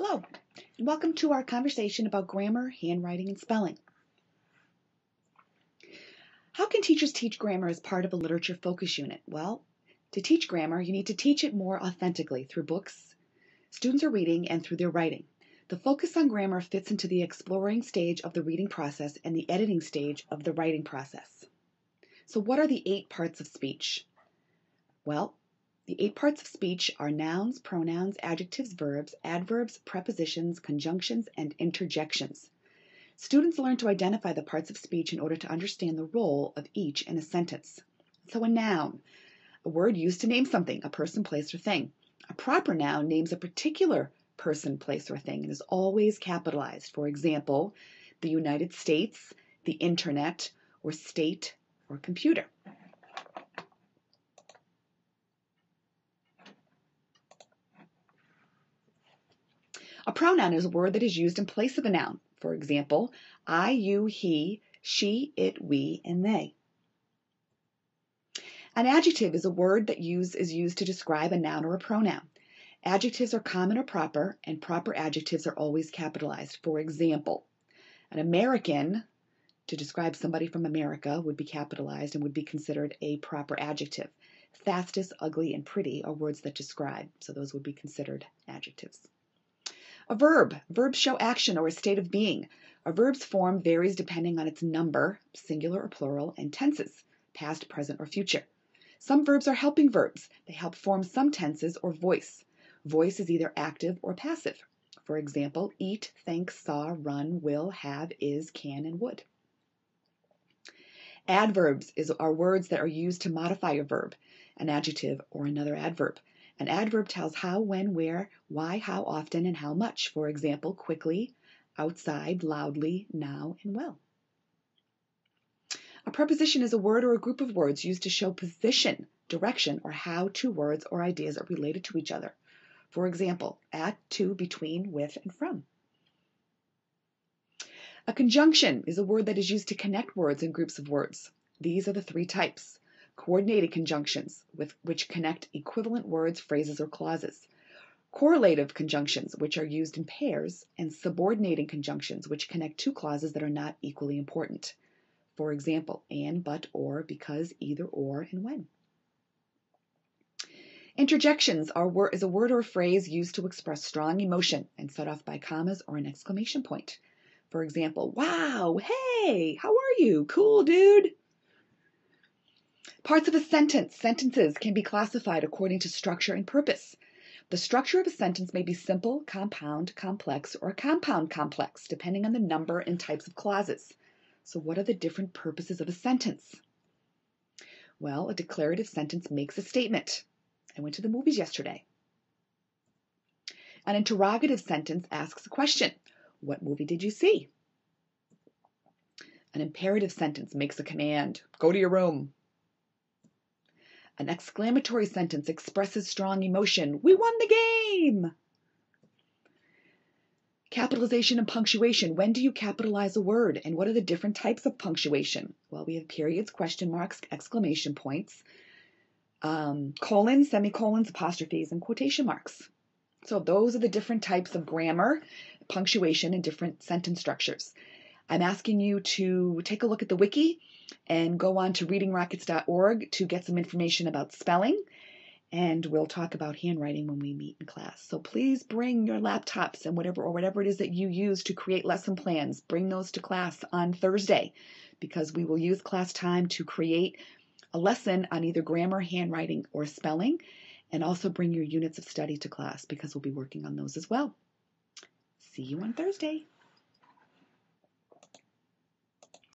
Hello, and welcome to our conversation about grammar, handwriting, and spelling. How can teachers teach grammar as part of a literature focus unit? Well, to teach grammar, you need to teach it more authentically through books students are reading and through their writing. The focus on grammar fits into the exploring stage of the reading process and the editing stage of the writing process. So what are the 8 parts of speech? Well, the 8 parts of speech are nouns, pronouns, adjectives, verbs, adverbs, prepositions, conjunctions, and interjections. Students learn to identify the parts of speech in order to understand the role of each in a sentence. So a noun, a word used to name something, a person, place, or thing. A proper noun names a particular person, place, or thing and is always capitalized. For example, the United States, the internet, or state, or computer. A pronoun is a word that is used in place of a noun. For example, I, you, he, she, it, we, and they. An adjective is a word that is used to describe a noun or a pronoun. Adjectives are common or proper, and proper adjectives are always capitalized. For example, an American, to describe somebody from America, would be capitalized and would be considered a proper adjective. Fastest, ugly, and pretty are words that describe, so those would be considered adjectives. A verb. Verbs show action or a state of being. A verb's form varies depending on its number, singular or plural, and tenses, past, present, or future. Some verbs are helping verbs. They help form some tenses or voice. Voice is either active or passive. For example, eat, think, saw, run, will, have, is, can, and would. Adverbs are words that are used to modify a verb, an adjective, or another adverb. An adverb tells how, when, where, why, how often, and how much. For example, quickly, outside, loudly, now, and well. A preposition is a word or a group of words used to show position, direction, or how 2 words or ideas are related to each other. For example, at, to, between, with, and from. A conjunction is a word that is used to connect words and groups of words. These are the 3 types. Coordinated conjunctions, which connect equivalent words, phrases, or clauses. Correlative conjunctions, which are used in pairs, and subordinating conjunctions, which connect 2 clauses that are not equally important. For example, and, but, or, because, either, or, and when. Interjections is a word or a phrase used to express strong emotion and set off by commas or an exclamation point. For example, wow, hey, how are you? Cool, dude. Parts of a sentence. Sentences can be classified according to structure and purpose. The structure of a sentence may be simple, compound, complex, or compound complex, depending on the number and types of clauses. So what are the different purposes of a sentence? Well, a declarative sentence makes a statement. I went to the movies yesterday. An interrogative sentence asks a question. What movie did you see? An imperative sentence makes a command. Go to your room. An exclamatory sentence expresses strong emotion. We won the game! Capitalization and punctuation. When do you capitalize a word? And what are the different types of punctuation? Well, we have periods, question marks, exclamation points, colons, semicolons, apostrophes, and quotation marks. So those are the different types of grammar, punctuation, and different sentence structures. I'm asking you to take a look at the wiki and go on to readingrockets.org to get some information about spelling, and we'll talk about handwriting when we meet in class. So please bring your laptops and whatever it is that you use to create lesson plans. Bring those to class on Thursday, because we will use class time to create a lesson on either grammar, handwriting, or spelling, and also bring your units of study to class because we'll be working on those as well. See you on Thursday.